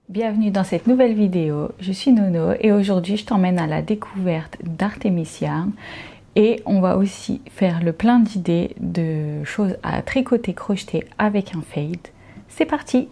Bienvenue dans cette nouvelle vidéo, je suis Nono et aujourd'hui je t'emmène à la découverte d'Artemis Yarn et on va aussi faire le plein d'idées de choses à tricoter, crocheter avec un fade. C'est parti!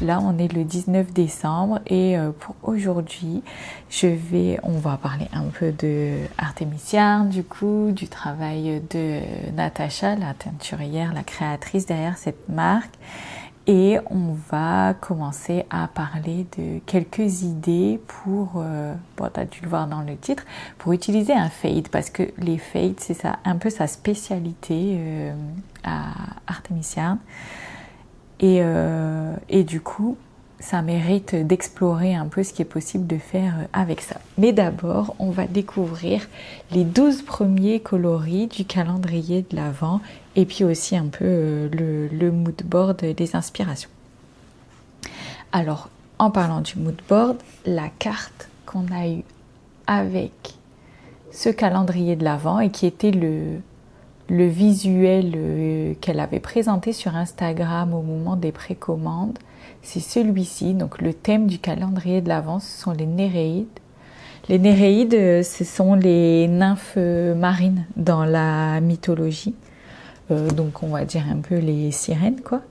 Là, on est le 19 décembre et pour aujourd'hui, on va parler un peu de Artemis Yarn, du coup, du travail de Natacha, la teinturière, la créatrice derrière cette marque. Et on va commencer à parler de quelques idées pour, bon, tu as dû le voir dans le titre, pour utiliser un fade, parce que les fades, c'est ça, un peu sa spécialité à Artemis Yarn. Et du coup, ça mérite d'explorer un peu ce qui est possible de faire avec ça. Mais d'abord, on va découvrir les 12 premiers coloris du calendrier de l'Avent et puis aussi un peu le mood board des inspirations. Alors, en parlant du mood board, la carte qu'on a eue avec ce calendrier de l'Avent et qui était le visuel qu'elle avait présenté sur Instagram au moment des précommandes, c'est celui-ci. Donc le thème du calendrier de l'Avent, ce sont les Néréides. Les Néréides, ce sont les nymphes marines dans la mythologie. Donc on va dire un peu les sirènes, quoi.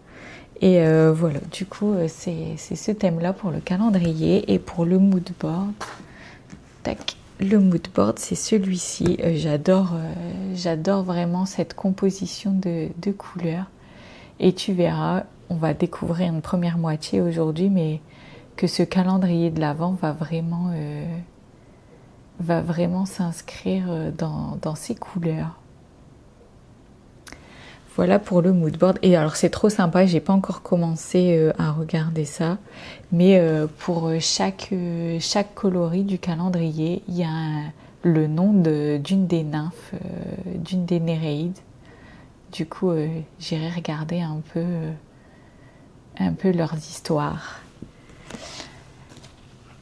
Et voilà, du coup, c'est ce thème-là pour le calendrier. Et pour le mood board, tac. Le mood board, c'est celui-ci. J'adore vraiment cette composition de couleurs. Et tu verras, on va découvrir une première moitié aujourd'hui, mais que ce calendrier de l'Avent va vraiment s'inscrire dans ces couleurs. Voilà pour le mood board. Et alors c'est trop sympa, j'ai pas encore commencé à regarder ça, mais pour chaque coloris du calendrier, il y a le nom d'une des nymphes, d'une des Néréides. Du coup, j'irai regarder un peu leurs histoires.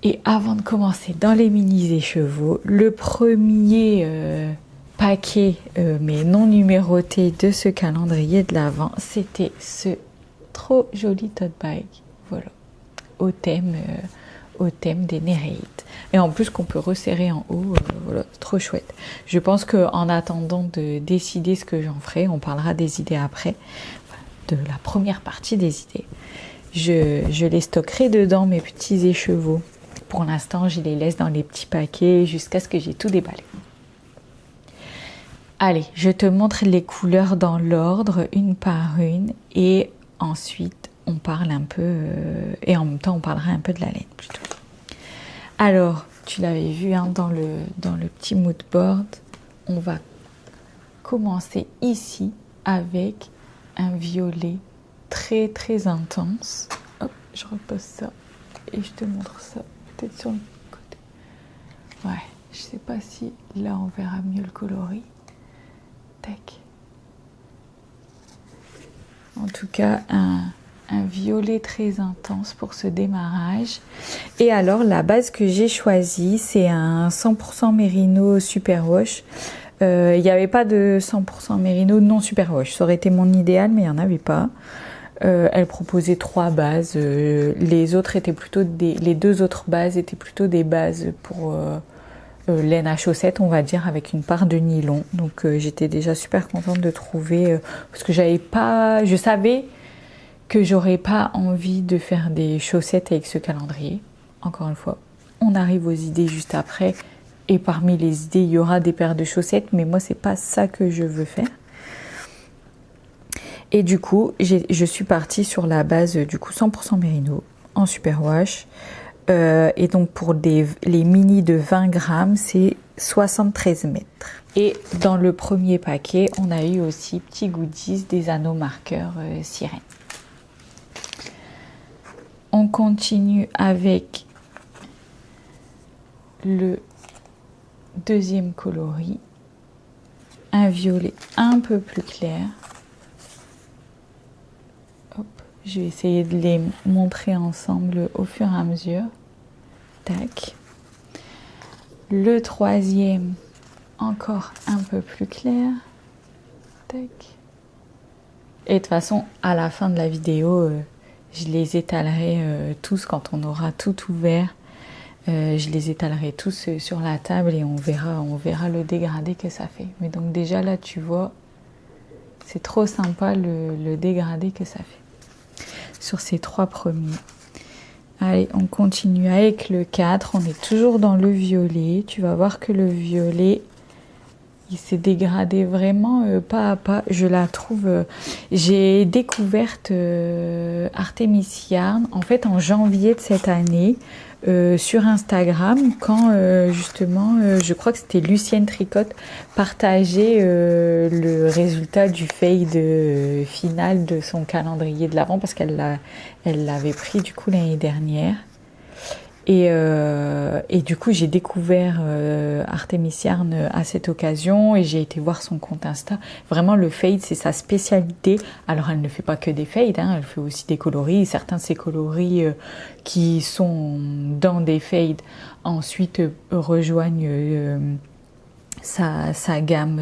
Et avant de commencer dans les mini-écheveaux, le premier paquet, mais non numéroté de ce calendrier de l'Avent, c'était ce trop joli tote bag, voilà, au thème des Néréides. Et en plus qu'on peut resserrer en haut, voilà, trop chouette. Je pense qu'en attendant de décider ce que j'en ferai, on parlera des idées après, de la première partie des idées. Je les stockerai dedans, mes petits écheveaux. Pour l'instant, je les laisse dans les petits paquets jusqu'à ce que j'ai tout déballé. Allez, je te montre les couleurs dans l'ordre, une par une, et ensuite on parle un peu, et en même temps on parlera un peu de la laine plutôt. Alors, tu l'avais vu hein, dans le petit mood board, on va commencer ici avec un violet très très intense. Hop, je repose ça et je te montre ça peut-être sur le côté. Ouais, je sais pas si là on verra mieux le coloris. Tac. En tout cas, un violet très intense pour ce démarrage. Et alors, la base que j'ai choisie, c'est un 100% Mérino Superwash. Il n'y avait pas de 100% Mérino non Superwash. Ça aurait été mon idéal, mais il n'y en avait pas. Elle proposait 3 bases. Les deux autres bases étaient plutôt des bases pour laine à chaussettes, on va dire, avec une part de nylon. Donc j'étais déjà super contente de trouver, parce que je savais que j'aurais pas envie de faire des chaussettes avec ce calendrier. Encore une fois, on arrive aux idées juste après, et parmi les idées, il y aura des paires de chaussettes, mais moi c'est pas ça que je veux faire. Et du coup, je suis partie sur la base du coup 100% Mérino en superwash. Et donc pour les mini de 20 grammes, c'est 73 mètres. Et dans le premier paquet, on a eu aussi petit goodies des anneaux marqueurs sirène. On continue avec le deuxième coloris. un violet un peu plus clair. Hop, je vais essayer de les montrer ensemble au fur et à mesure. Tac. Le troisième, encore un peu plus clair. Tac. Et de toute façon, à la fin de la vidéo, je les étalerai tous quand on aura tout ouvert. Je les étalerai tous sur la table et on verra le dégradé que ça fait. Mais donc déjà là, tu vois, c'est trop sympa le dégradé que ça fait. Sur ces 3 premiers. Allez, on continue avec le 4. On est toujours dans le violet. Tu vas voir que le violet, il s'est dégradé vraiment pas à pas. Je la trouve... j'ai découvert Artemis Yarn en fait en janvier de cette année sur Instagram quand justement, je crois que c'était Lucienne Tricotte, partageait le résultat du fade final de son calendrier de l'Avent parce qu'elle l'avait pris du coup l'année dernière. Et du coup, j'ai découvert Artemis Yarn à cette occasion et j'ai été voir son compte Insta. Vraiment, le fade, c'est sa spécialité. Alors, elle ne fait pas que des fades, hein, elle fait aussi des coloris. Certains de ces coloris qui sont dans des fades ensuite rejoignent sa gamme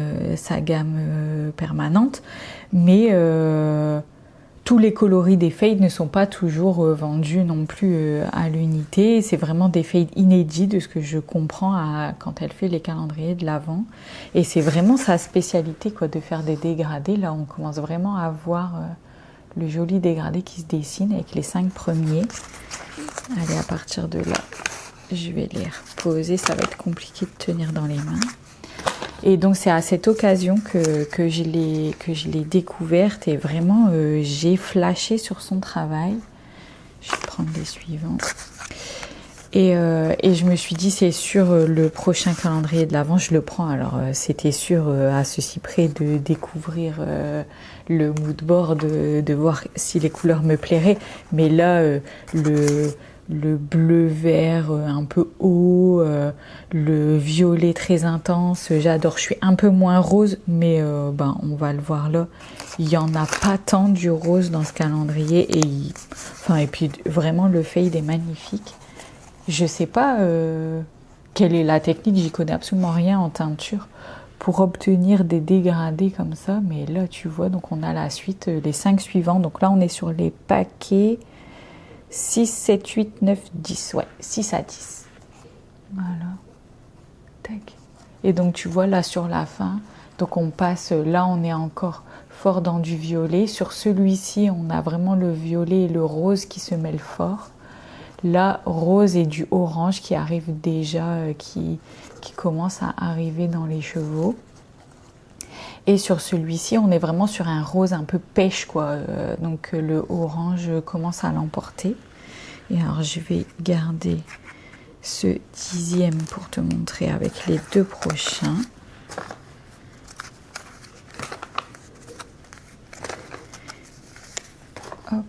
permanente. Mais tous les coloris des fades ne sont pas toujours vendus non plus à l'unité. C'est vraiment des fades inédits de ce que je comprends quand elle fait les calendriers de l'Avent. Et c'est vraiment sa spécialité quoi, de faire des dégradés. Là, on commence vraiment à voir le joli dégradé qui se dessine avec les 5 premiers. Allez, à partir de là, je vais les reposer. Ça va être compliqué de tenir dans les mains. Et donc c'est à cette occasion que je l'ai découverte et vraiment j'ai flashé sur son travail. Je vais prendre les suivants. Et je me suis dit c'est sûr le prochain calendrier de l'Avent je le prends. Alors c'était sûr à ceci près de découvrir le mood board, de voir si les couleurs me plairaient. Mais là le bleu vert un peu haut, le violet très intense, j'adore. Je suis un peu moins rose, mais on va le voir là. Il n'y en a pas tant du rose dans ce calendrier. Et puis vraiment le fade est magnifique. Je sais pas quelle est la technique, j'y connais absolument rien en teinture pour obtenir des dégradés comme ça. Mais là tu vois, donc on a la suite, les 5 suivants. Donc là on est sur les paquets 6, 7, 8, 9, 10. Ouais, 6 à 10. Voilà. Tac. Et donc, tu vois, là, sur la fin, donc on passe, là, on est encore fort dans du violet. Sur celui-ci, on a vraiment le violet et le rose qui se mêlent fort. Là, rose et du orange qui arrive déjà, qui commence à arriver dans les chevaux. Et sur celui-ci, on est vraiment sur un rose un peu pêche, quoi. Donc le orange commence à l'emporter. Et alors, je vais garder ce 10e pour te montrer avec les 2 prochains. Hop.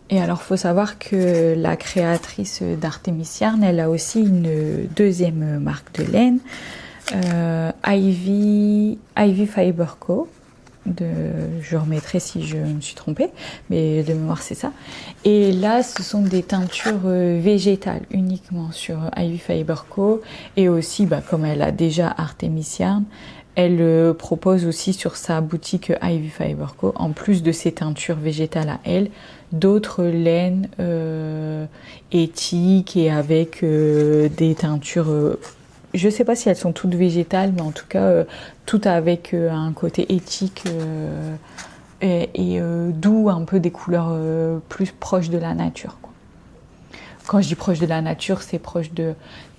Et alors, il faut savoir que la créatrice d'Artemis Yarn, elle a aussi une 2e marque de laine. Ivy Fiber Co. Je remettrai si je me suis trompée, mais de mémoire c'est ça. Et là, ce sont des teintures végétales uniquement sur Ivy Fiber Co. Et aussi, comme elle a déjà Artemis Yarn, elle propose aussi sur sa boutique Ivy Fiber Co. En plus de ses teintures végétales à elle, d'autres laines éthiques et avec des teintures je sais pas si elles sont toutes végétales, mais en tout cas, toutes avec un côté éthique et doux, un peu des couleurs plus proches de la nature, quoi. Quand je dis proche de la nature, c'est proche des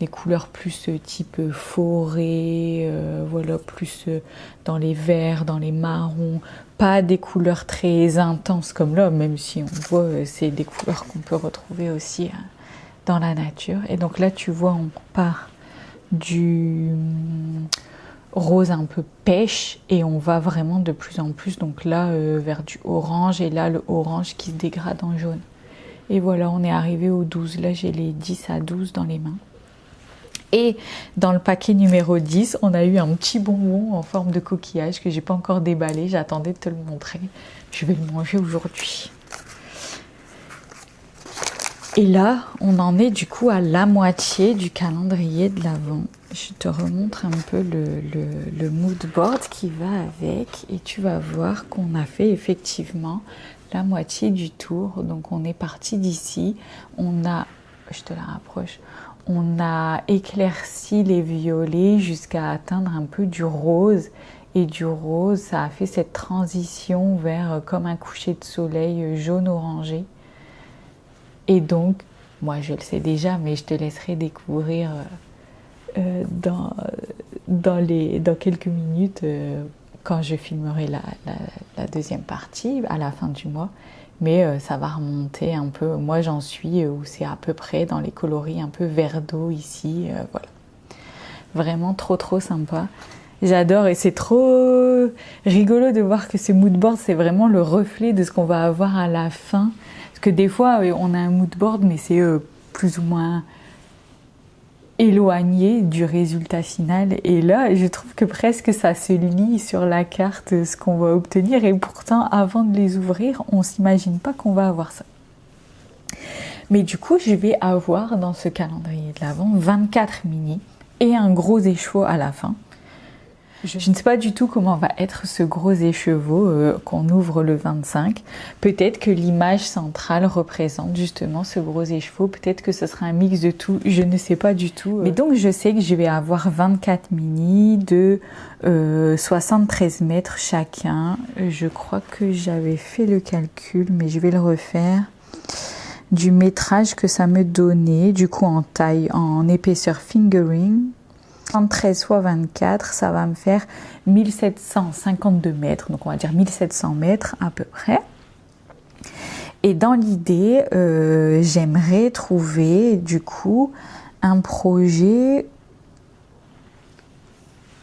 couleurs plus type forêt, voilà, plus dans les verts, dans les marrons, pas des couleurs très intenses comme là, même si on voit, c'est des couleurs qu'on peut retrouver aussi dans la nature. Et donc là, tu vois, on part du rose un peu pêche et on va vraiment de plus en plus donc là vers du orange et là le orange qui se dégrade en jaune. Et voilà, on est arrivé au 12. Là, j'ai les 10 à 12 dans les mains. Et dans le paquet numéro 10, on a eu un petit bonbon en forme de coquillage que j'ai pas encore déballé. J'attendais de te le montrer. Je vais le manger aujourd'hui. Et là, on en est du coup à la moitié du calendrier de l'Avent. Je te remontre un peu le mood board qui va avec et tu vas voir qu'on a fait effectivement la moitié du tour. Donc on est parti d'ici, on a, je te la rapproche, on a éclairci les violets jusqu'à atteindre un peu du rose. Et du rose, ça a fait cette transition vers comme un coucher de soleil jaune-orangé. Et donc, moi je le sais déjà, mais je te laisserai découvrir dans quelques minutes quand je filmerai la deuxième partie à la fin du mois. Mais ça va remonter un peu. Moi j'en suis où c'est à peu près dans les coloris un peu vert d'eau ici. Voilà. Vraiment trop sympa. J'adore et c'est trop rigolo de voir que ce mood board c'est vraiment le reflet de ce qu'on va avoir à la fin. Que des fois, on a un mood board, mais c'est plus ou moins éloigné du résultat final. Et là, je trouve que presque ça se lit sur la carte ce qu'on va obtenir. Et pourtant, avant de les ouvrir, on ne s'imagine pas qu'on va avoir ça. Mais du coup, je vais avoir dans ce calendrier de l'Avent 24 mini et un gros écheveau à la fin. Je ne sais pas du tout comment va être ce gros écheveau qu'on ouvre le 25. Peut-être que l'image centrale représente justement ce gros écheveau. Peut-être que ce sera un mix de tout. Je ne sais pas du tout. Mais donc je sais que je vais avoir 24 mini de 73 mètres chacun. Je crois que j'avais fait le calcul, mais je vais le refaire. Du métrage que ça me donnait, du coup en taille, en épaisseur fingering. 13 fois 24, ça va me faire 1752 mètres, donc on va dire 1700 mètres à peu près. Et dans l'idée, j'aimerais trouver du coup un projet,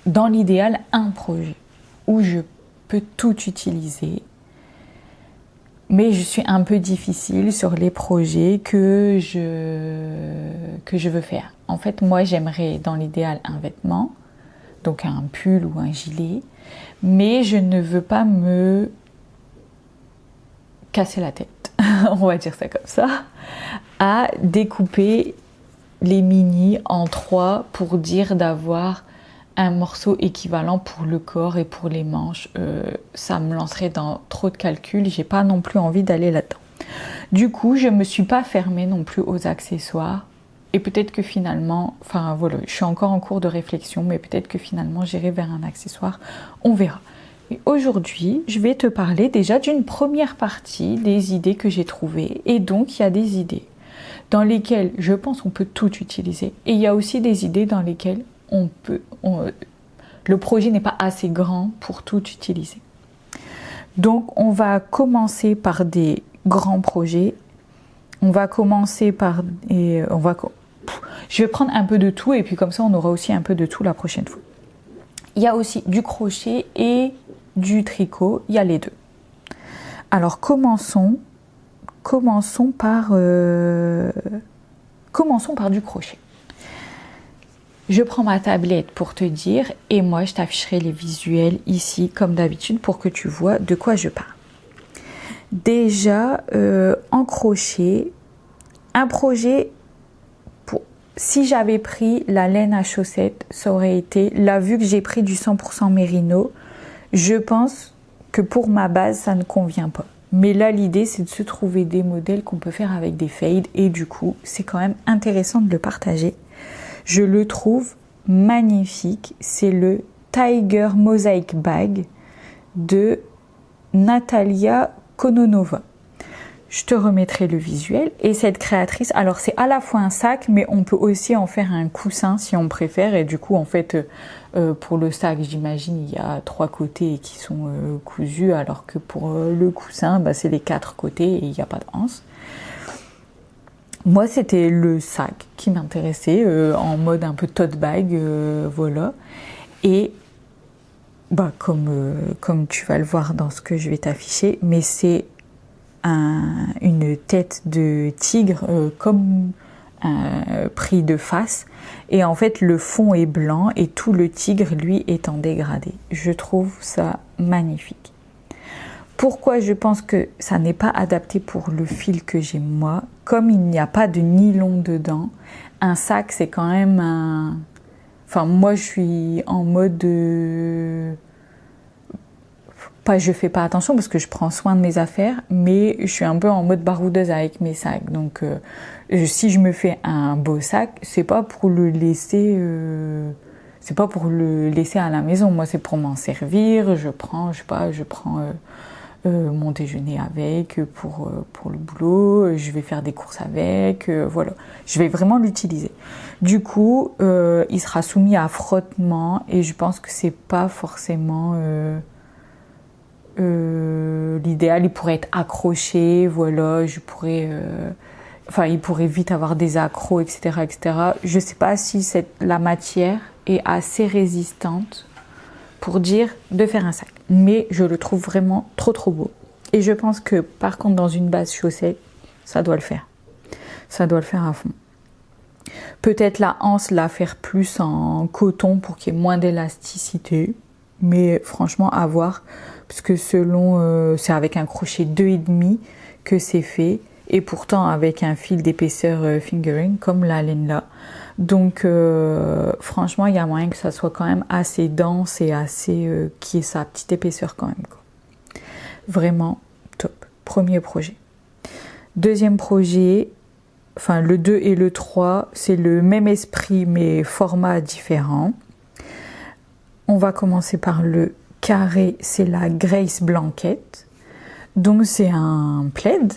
dans l'idéal un projet où je peux tout utiliser. Mais je suis un peu difficile sur les projets que je veux faire. En fait, moi, j'aimerais dans l'idéal un vêtement, donc un pull ou un gilet, mais je ne veux pas me casser la tête, on va dire ça comme ça, à découper les mini en 3 pour dire d'avoir un morceau équivalent pour le corps et pour les manches. Ça me lancerait dans trop de calculs, j'ai pas non plus envie d'aller là-dedans. Du coup, je me suis pas fermée non plus aux accessoires et peut-être que finalement, enfin voilà, je suis encore en cours de réflexion, mais peut-être que finalement j'irai vers un accessoire, on verra. Et aujourd'hui, je vais te parler déjà d'une première partie des idées que j'ai trouvées. Et donc, il y a des idées dans lesquelles je pense qu'on peut tout utiliser et il y a aussi des idées dans lesquelles le projet n'est pas assez grand pour tout utiliser. Donc on va commencer par des grands projets. On va commencer par je vais prendre un peu de tout et puis comme ça on aura aussi un peu de tout la prochaine fois. Il y a aussi du crochet et du tricot, il y a les deux. Alors commençons par du crochet. Je prends ma tablette pour te dire et moi je t'afficherai les visuels ici comme d'habitude pour que tu vois de quoi je parle. Déjà en crochet, un projet, si j'avais pris la laine à chaussettes, ça aurait été, là vu que j'ai pris du 100% mérino, je pense que pour ma base ça ne convient pas. Mais là l'idée c'est de se trouver des modèles qu'on peut faire avec des fades et du coup c'est quand même intéressant de le partager. Je le trouve magnifique, c'est le Tiger Mosaic Bag de Natalia Kononova. Je te remettrai le visuel et cette créatrice, alors c'est à la fois un sac mais on peut aussi en faire un coussin si on préfère et du coup en fait pour le sac j'imagine il y a 3 côtés qui sont cousus alors que pour le coussin bah, c'est les 4 côtés et il n'y a pas de anse. Moi, c'était le sac qui m'intéressait, en mode un peu tote bag, voilà. Et bah, comme tu vas le voir dans ce que je vais t'afficher, mais c'est une tête de tigre, comme pris de face. Et en fait, le fond est blanc et tout le tigre, lui, est en dégradé. Je trouve ça magnifique. Pourquoi je pense que ça n'est pas adapté pour le fil que j'ai moi? Comme il n'y a pas de nylon dedans, un sac, c'est quand même un... Enfin, moi, je suis en mode... Pas, je fais pas attention parce que je prends soin de mes affaires, mais je suis un peu en mode baroudeuse avec mes sacs. Donc, si je me fais un beau sac, c'est pas pour le laisser... c'est pas pour le laisser à la maison. Moi, c'est pour m'en servir. Je prends, je sais pas, je prends... mon déjeuner avec pour le boulot, je vais faire des courses avec, voilà, je vais vraiment l'utiliser. Du coup, il sera soumis à frottement et je pense que c'est pas forcément l'idéal. Il pourrait être accroché, voilà, je pourrais, enfin, il pourrait vite avoir des accros, etc., etc. Je sais pas si la matière est assez résistante pour dire de faire un sac. Mais je le trouve vraiment trop trop beau. Et je pense que par contre dans une base chaussée, ça doit le faire. Ça doit le faire à fond. Peut-être la anse la faire plus en coton pour qu'il y ait moins d'élasticité. Mais franchement à voir. Puisque selon, c'est avec un crochet 2,5 que c'est fait. Et pourtant avec un fil d'épaisseur fingering comme la laine là. Donc franchement il y a moyen que ça soit quand même assez dense et assez qui ait sa petite épaisseur quand même, quoi. Vraiment top. Premier projet. Deuxième projet, enfin le 2 et le 3, c'est le même esprit mais format différent. On va commencer par le carré, c'est la Grace Blanket. Donc c'est un plaid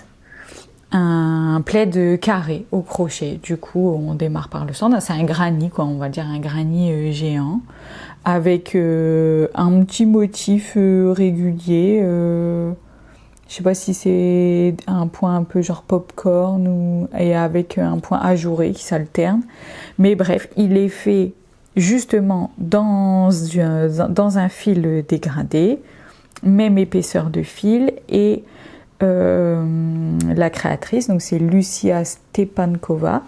carré au crochet. Du coup, on démarre par le centre. C'est un granny, quoi, on va dire un granny géant, avec un petit motif régulier. Je sais pas si c'est un point un peu genre popcorn et avec un point ajouré qui s'alterne. Mais bref, il est fait justement dans un fil dégradé, même épaisseur de fil et la créatrice, donc c'est Lucia Stepankova,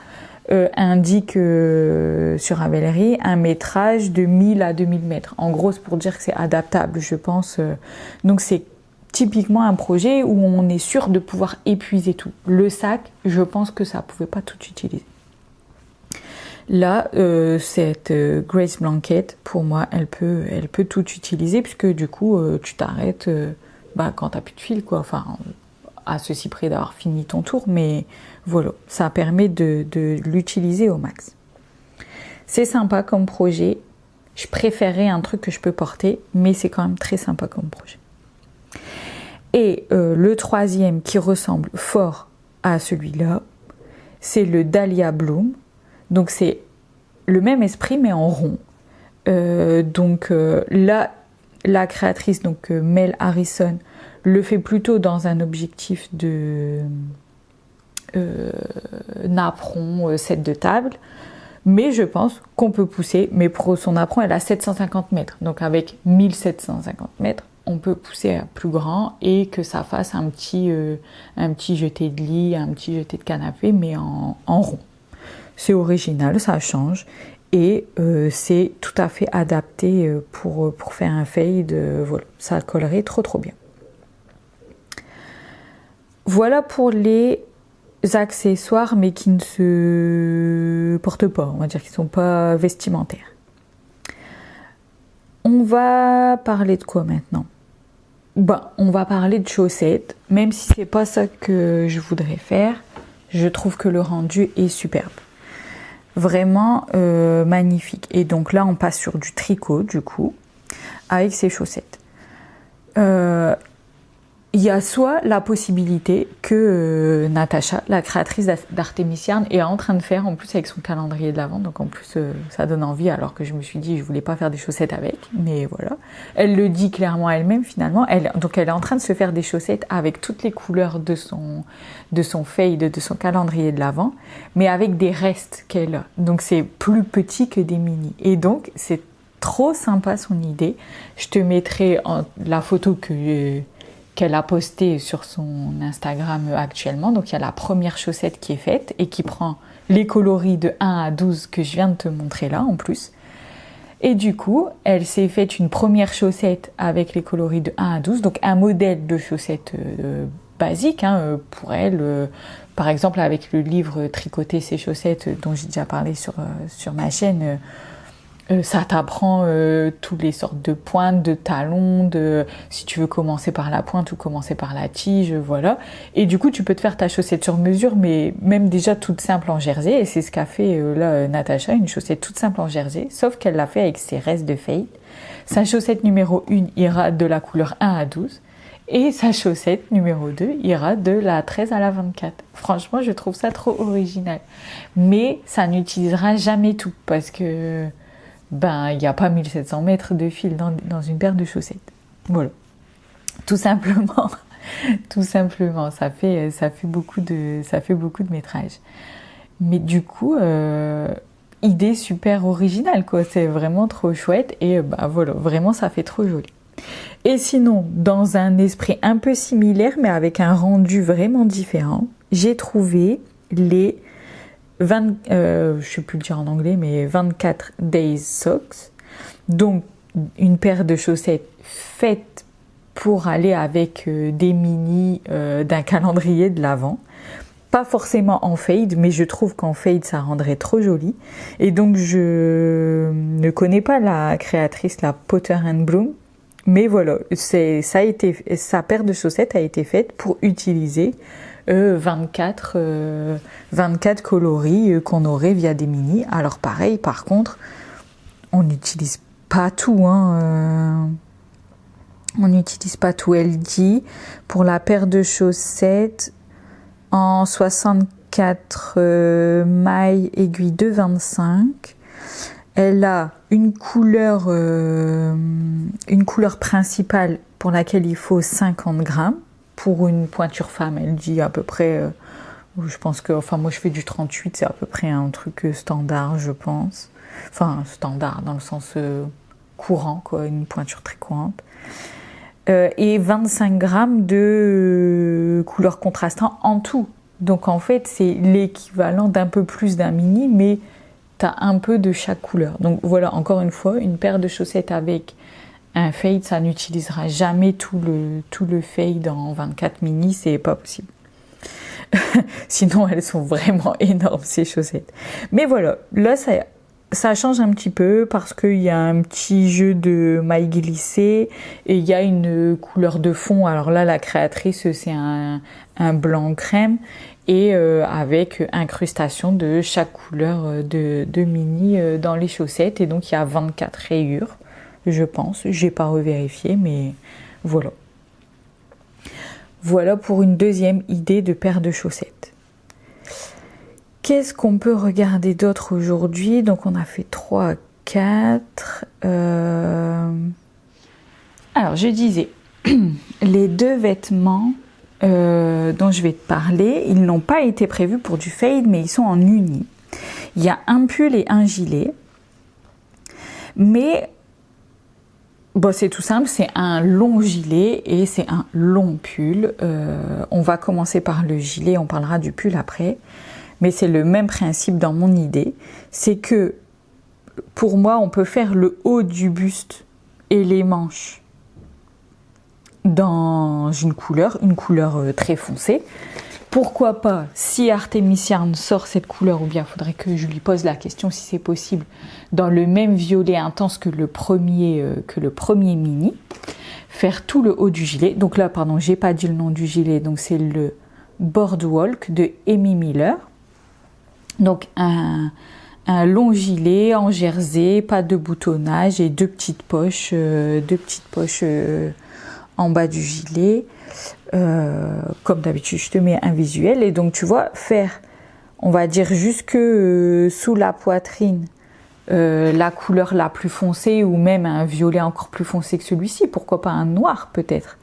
indique sur Ravelry un métrage de 1000 à 2000 mètres. En gros, c'est pour dire que c'est adaptable, je pense. Donc c'est typiquement un projet où on est sûr de pouvoir épuiser tout. Le sac, je pense que ça ne pouvait pas tout utiliser. Là, cette Grace Blanket, pour moi, elle peut tout utiliser puisque du coup, tu t'arrêtes quand t'as plus de fil, quoi. Enfin, à ceci près d'avoir fini ton tour, mais voilà, ça permet de l'utiliser au max. C'est sympa comme projet. Je préférerais un truc que je peux porter, mais c'est quand même très sympa comme projet. Et le troisième qui ressemble fort à celui-là, c'est le Dahlia Bloom. Donc c'est le même esprit mais en rond. Là, la créatrice, donc Mel Harrison, le fait plutôt dans un objectif de napperon, set de table. Mais je pense qu'on peut pousser, mais pour son napperon, elle a 750 mètres. Donc avec 1750 mètres, on peut pousser à plus grand et que ça fasse un petit jeté de lit, un petit jeté de canapé, mais en rond. C'est original, ça change et c'est tout à fait adapté pour faire un fade. Voilà, ça collerait trop bien. Voilà pour les accessoires, mais qui ne se portent pas, on va dire qu'ils ne sont pas vestimentaires. On va parler de quoi maintenant ? On va parler de chaussettes, même si c'est pas ça que je voudrais faire. Je trouve que le rendu est superbe. Vraiment magnifique. Et donc là, on passe sur du tricot, du coup, avec ces chaussettes. Il y a soit la possibilité que Natacha, la créatrice d'Artemis Yarn, est en train de faire, en plus avec son calendrier de l'Avent, donc en plus ça donne envie, alors que je me suis dit je voulais pas faire des chaussettes avec, mais voilà. Elle le dit clairement elle-même finalement, donc elle est en train de se faire des chaussettes avec toutes les couleurs de son fade, de son calendrier de l'Avent, mais avec des restes qu'elle a. Donc c'est plus petit que des mini. Et donc c'est trop sympa son idée. Je te mettrai la photo qu'elle a posté sur son Instagram actuellement. Donc il y a la première chaussette qui est faite et qui prend les coloris de 1 à 12 que je viens de te montrer là en plus. Et du coup, elle s'est faite une première chaussette avec les coloris de 1 à 12, donc un modèle de chaussette basique pour elle. Par exemple, avec le livre Tricoter ses chaussettes dont j'ai déjà parlé sur ma chaîne, ça t'apprend toutes les sortes de pointes, de talons, si tu veux commencer par la pointe ou commencer par la tige, voilà. Et du coup, tu peux te faire ta chaussette sur mesure, mais même déjà toute simple en jersey. Et c'est ce qu'a fait là Natacha, une chaussette toute simple en jersey, sauf qu'elle l'a fait avec ses restes de fade. Sa chaussette numéro 1 ira de la couleur 1 à 12. Et sa chaussette numéro 2 ira de la 13 à la 24. Franchement, je trouve ça trop original. Mais ça n'utilisera jamais tout parce que il n'y a pas 1700 mètres de fil dans une paire de chaussettes. Voilà. Tout simplement. Tout simplement. Ça fait beaucoup de métrage. Mais du coup, idée super originale, quoi. C'est vraiment trop chouette. Et voilà, vraiment, ça fait trop joli. Et sinon, dans un esprit un peu similaire, mais avec un rendu vraiment différent, j'ai trouvé les je sais plus le dire en anglais, mais 24 Days Socks. Donc, une paire de chaussettes faites pour aller avec des mini d'un calendrier de l'Avent. Pas forcément en fade, mais je trouve qu'en fade, ça rendrait trop joli. Et donc, je ne connais pas la créatrice, la Potter & Bloom. Mais voilà, sa paire de chaussettes a été faite pour utiliser 24 coloris qu'on aurait via des mini. Alors pareil, par contre, on n'utilise pas tout. On n'utilise pas tout. Elle dit, pour la paire de chaussettes, en 64 mailles aiguille de 25, elle a une couleur principale pour laquelle il faut 50 grammes. Pour une pointure femme, elle dit à peu près, je pense que, moi je fais du 38, c'est à peu près un truc standard, je pense. Enfin, standard dans le sens courant, quoi, une pointure très courante. Et 25 grammes de couleur contrastant en tout. Donc en fait, c'est l'équivalent d'un peu plus d'un mini, mais t'as un peu de chaque couleur. Donc voilà, encore une fois, une paire de chaussettes avec un fade, ça n'utilisera jamais tout le fade en 24 mini, c'est pas possible. Sinon, elles sont vraiment énormes, ces chaussettes. Mais voilà, là, ça change un petit peu parce qu'il y a un petit jeu de mailles glissées et il y a une couleur de fond. Alors là, la créatrice, c'est un blanc crème et avec incrustation de chaque couleur de mini dans les chaussettes. Et donc, il y a 24 rayures. Je pense, j'ai pas revérifié, mais voilà. Voilà pour une deuxième idée de paire de chaussettes. Qu'est-ce qu'on peut regarder d'autre aujourd'hui? Donc on a fait 3, 4. Alors je disais, les deux vêtements dont je vais te parler, ils n'ont pas été prévus pour du fade, mais ils sont en uni. Il y a un pull et un gilet, mais c'est tout simple, c'est un long gilet et c'est un long pull. On va commencer par le gilet, on parlera du pull après. Mais c'est le même principe dans mon idée. C'est que, pour moi, on peut faire le haut du buste et les manches dans une couleur très foncée. Pourquoi pas, si Artemis Yarn sort cette couleur, ou bien il faudrait que je lui pose la question si c'est possible, dans le même violet intense que le premier mini, faire tout le haut du gilet. Donc là, pardon, j'ai pas dit le nom du gilet, donc c'est le Boardwalk de Amy Miller. Donc un long gilet en jersey, pas de boutonnage et deux petites poches en bas du gilet. Comme d'habitude, je te mets un visuel et donc tu vois, faire, on va dire jusque sous la poitrine, la couleur la plus foncée ou même un violet encore plus foncé que celui-ci, pourquoi pas un noir peut-être.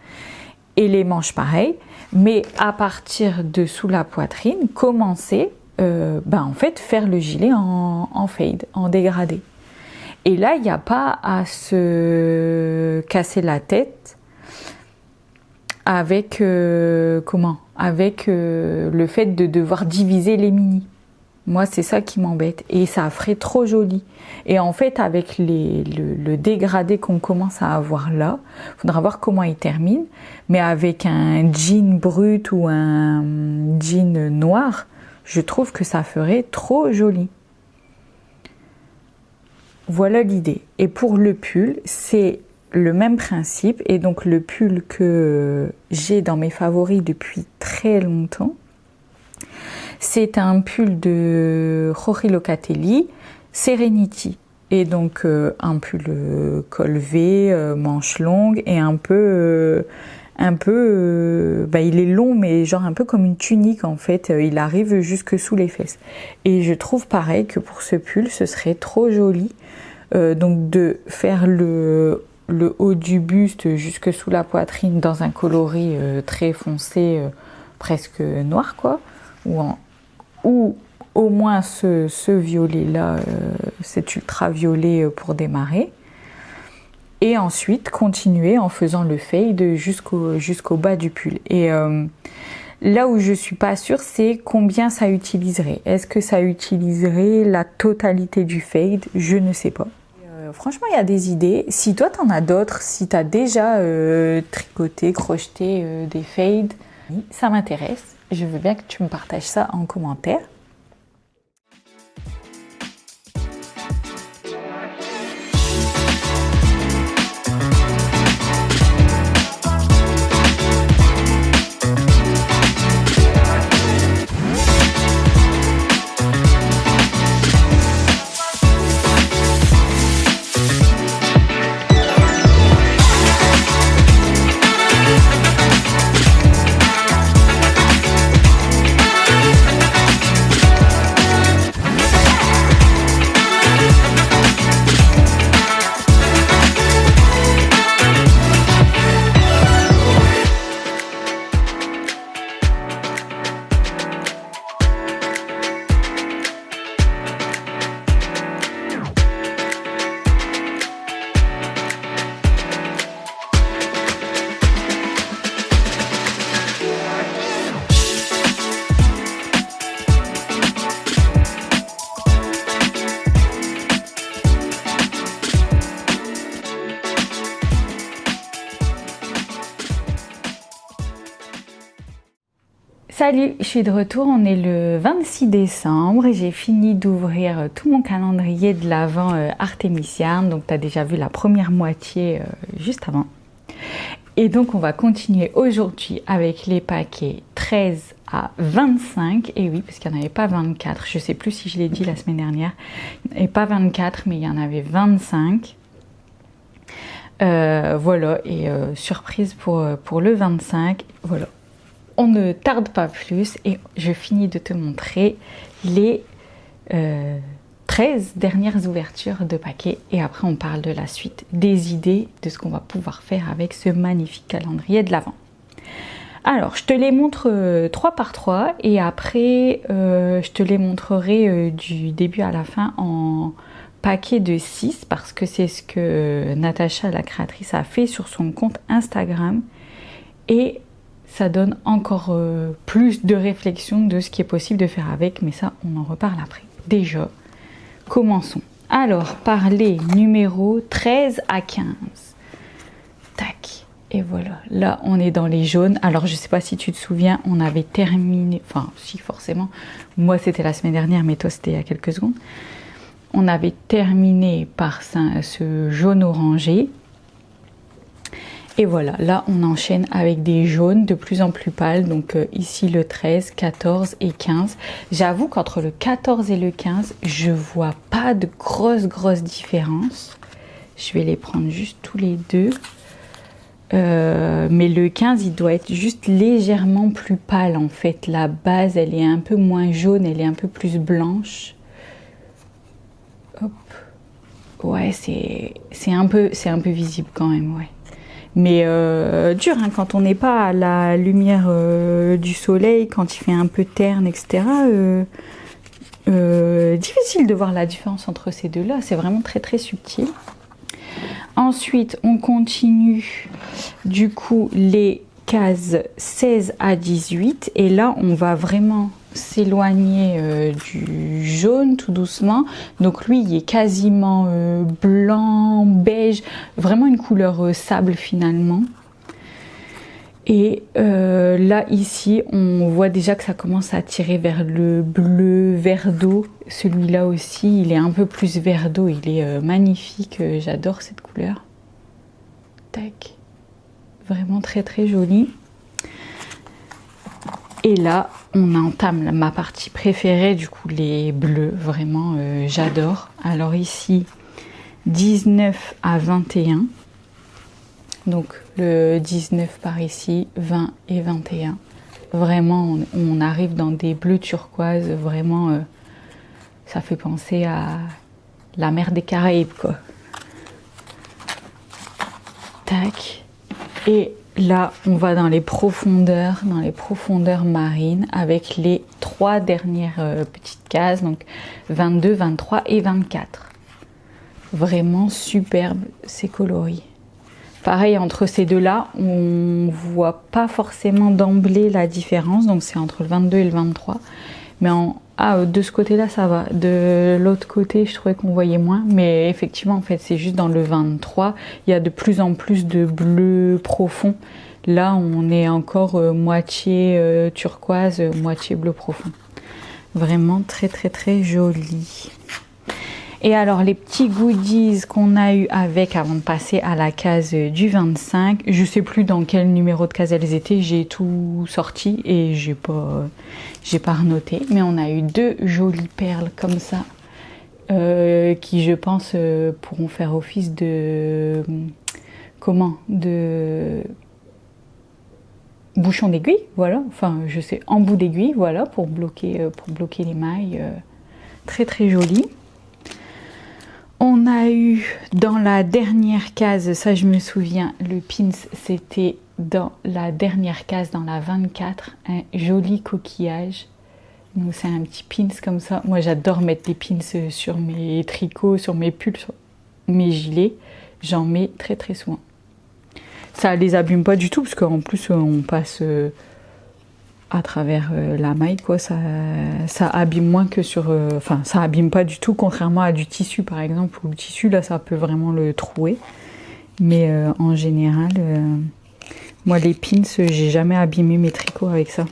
Et les manches pareil, mais à partir de sous la poitrine, commencer en fait faire le gilet en fade, en dégradé. Et là, il n'y a pas à se casser la tête avec avec le fait de devoir diviser les mini. Moi, c'est ça qui m'embête. Et ça ferait trop joli. Et en fait, avec le dégradé qu'on commence à avoir là, il faudra voir comment il termine. Mais avec un jean brut ou un jean noir, je trouve que ça ferait trop joli. Voilà l'idée. Et pour le pull, c'est le même principe. Et donc, le pull que j'ai dans mes favoris depuis très longtemps, c'est un pull de Jorge Locatelli, Serenity. Et donc un pull col V, manche longue et un peu, il est long mais genre un peu comme une tunique en fait. Il arrive jusque sous les fesses. Et je trouve pareil que pour ce pull, ce serait trop joli. Donc de faire le haut du buste jusque sous la poitrine dans un coloris très foncé, presque noir quoi, ou au moins ce violet-là, cet ultraviolet pour démarrer. Et ensuite, continuer en faisant le fade jusqu'au bas du pull. Et là où je suis pas sûre, c'est combien ça utiliserait. Est-ce que ça utiliserait la totalité du fade? Je ne sais pas. Franchement, il y a des idées. Si toi, t'en as d'autres, si t'as déjà tricoté, crocheté des fades, ça m'intéresse. Je veux bien que tu me partages ça en commentaire. Salut, je suis de retour, on est le 26 décembre et j'ai fini d'ouvrir tout mon calendrier de l'Avent artémisian. Donc tu as déjà vu la première moitié juste avant. Et donc on va continuer aujourd'hui avec les paquets 13 à 25. Et oui, parce qu'il n'y en avait pas 24, je ne sais plus si je l'ai dit la semaine dernière. Et pas 24, mais il y en avait 25. Voilà, et surprise pour le 25, voilà. On ne tarde pas plus et je finis de te montrer les 13 dernières ouvertures de paquets et après on parle de la suite, des idées de ce qu'on va pouvoir faire avec ce magnifique calendrier de l'Avent. Alors je te les montre 3 par 3 et après je te les montrerai du début à la fin en paquet de 6 parce que c'est ce que Natacha la créatrice a fait sur son compte Instagram et ça donne encore plus de réflexion de ce qui est possible de faire avec, mais ça, on en reparle après. Déjà, commençons. Alors, par les numéros 13 à 15. Tac. Et voilà, là, on est dans les jaunes. Alors, je ne sais pas si tu te souviens, on avait terminé... Enfin, si, forcément. Moi, c'était la semaine dernière, mais toi, c'était il y a quelques secondes. On avait terminé par ce jaune orangé. Et voilà, là on enchaîne avec des jaunes de plus en plus pâles. Donc ici le 13, 14 et 15. J'avoue qu'entre le 14 et le 15, je vois pas de grosse différence. Je vais les prendre juste tous les deux. Mais le 15, il doit être juste légèrement plus pâle en fait. La base, elle est un peu moins jaune, elle est un peu plus blanche. Hop. Ouais, c'est un peu visible quand même, ouais. Mais dur, hein, quand on n'est pas à la lumière du soleil, quand il fait un peu terne, etc. Difficile de voir la différence entre ces deux-là. C'est vraiment très subtil. Ensuite, on continue du coup les cases 16 à 18 et là on va vraiment s'éloigner du jaune tout doucement. Donc lui il est quasiment blanc, beige, vraiment une couleur sable finalement. Et là ici on voit déjà que ça commence à tirer vers le bleu vert d'eau. Celui-là aussi il est un peu plus vert d'eau, il est magnifique, j'adore cette couleur. Tac, vraiment très très joli. Et là on entame ma partie préférée, du coup les bleus, vraiment j'adore. Alors ici 19 à 21. Donc le 19 par ici, 20 et 21. Vraiment, on arrive dans des bleus turquoise, vraiment, ça fait penser à la mer des Caraïbes, quoi. Tac. Et là, on va dans les profondeurs marines, avec les 3 dernières petites cases, donc 22, 23 et 24. Vraiment superbe, ces coloris. Pareil, entre ces deux-là, on voit pas forcément d'emblée la différence. Donc c'est entre le 22 et le 23. Mais de ce côté-là, ça va. De l'autre côté, je trouvais qu'on voyait moins. Mais effectivement, en fait, c'est juste dans le 23. Il y a de plus en plus de bleu profond. Là, on est encore moitié turquoise, moitié bleu profond. Vraiment très, très, très joli. Et alors les petits goodies qu'on a eu avec avant de passer à la case du 25, je sais plus dans quel numéro de case elles étaient, j'ai tout sorti et j'ai pas renoté, mais on a eu 2 jolies perles comme ça qui je pense pourront faire office de bouchon d'aiguille, voilà, enfin je sais, embout d'aiguille, voilà, pour bloquer les mailles, très très joli. On a eu dans la dernière case, ça je me souviens, le pins c'était dans la dernière case, dans la 24, un joli coquillage. Donc c'est un petit pins comme ça. Moi j'adore mettre des pins sur mes tricots, sur mes pulls, sur mes gilets. J'en mets très très souvent. Ça les abîme pas du tout parce qu'en plus on passe à travers la maille, quoi, ça abîme moins que sur... Enfin, ça abîme pas du tout, contrairement à du tissu, par exemple, où le tissu, là, ça peut vraiment le trouer. Mais en général, moi, les pins, j'ai jamais abîmé mes tricots avec ça.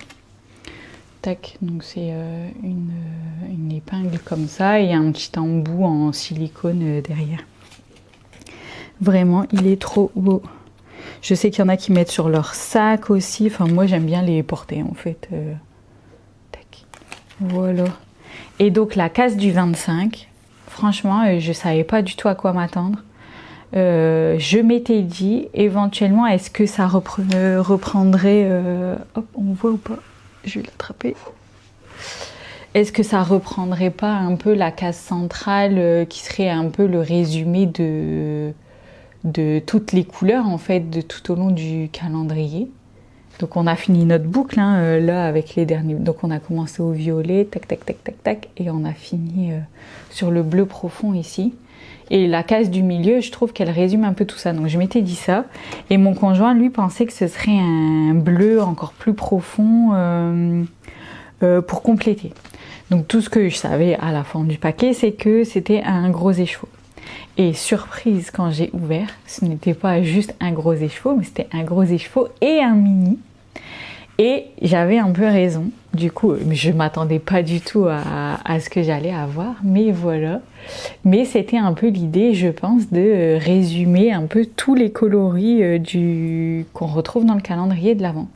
Tac, donc c'est une épingle comme ça, et un petit embout en silicone derrière. Vraiment, il est trop beau. Je sais qu'il y en a qui mettent sur leur sac aussi. Enfin, moi, j'aime bien les porter, en fait. Tac. Voilà. Et donc, la case du 25, franchement, je savais pas du tout à quoi m'attendre. Je m'étais dit, éventuellement, est-ce que ça reprendrait... hop, on voit ou pas? Je vais l'attraper. Est-ce que ça reprendrait pas un peu la case centrale qui serait un peu le résumé de toutes les couleurs en fait de tout au long du calendrier. Donc on a fini notre boucle là avec les derniers. Donc on a commencé au violet, tac tac tac tac tac, et on a fini sur le bleu profond ici. Et la case du milieu, je trouve qu'elle résume un peu tout ça. Donc je m'étais dit ça, et mon conjoint lui pensait que ce serait un bleu encore plus profond pour compléter. Donc tout ce que je savais à la fin du paquet, c'est que c'était un gros écheveau. Et surprise, quand j'ai ouvert, ce n'était pas juste un gros écheveau, mais c'était un gros écheveau et un mini. Et j'avais un peu raison. Du coup, je ne m'attendais pas du tout à ce que j'allais avoir, mais voilà. Mais c'était un peu l'idée, je pense, de résumer un peu tous les coloris qu'on retrouve dans le calendrier de l'Avent.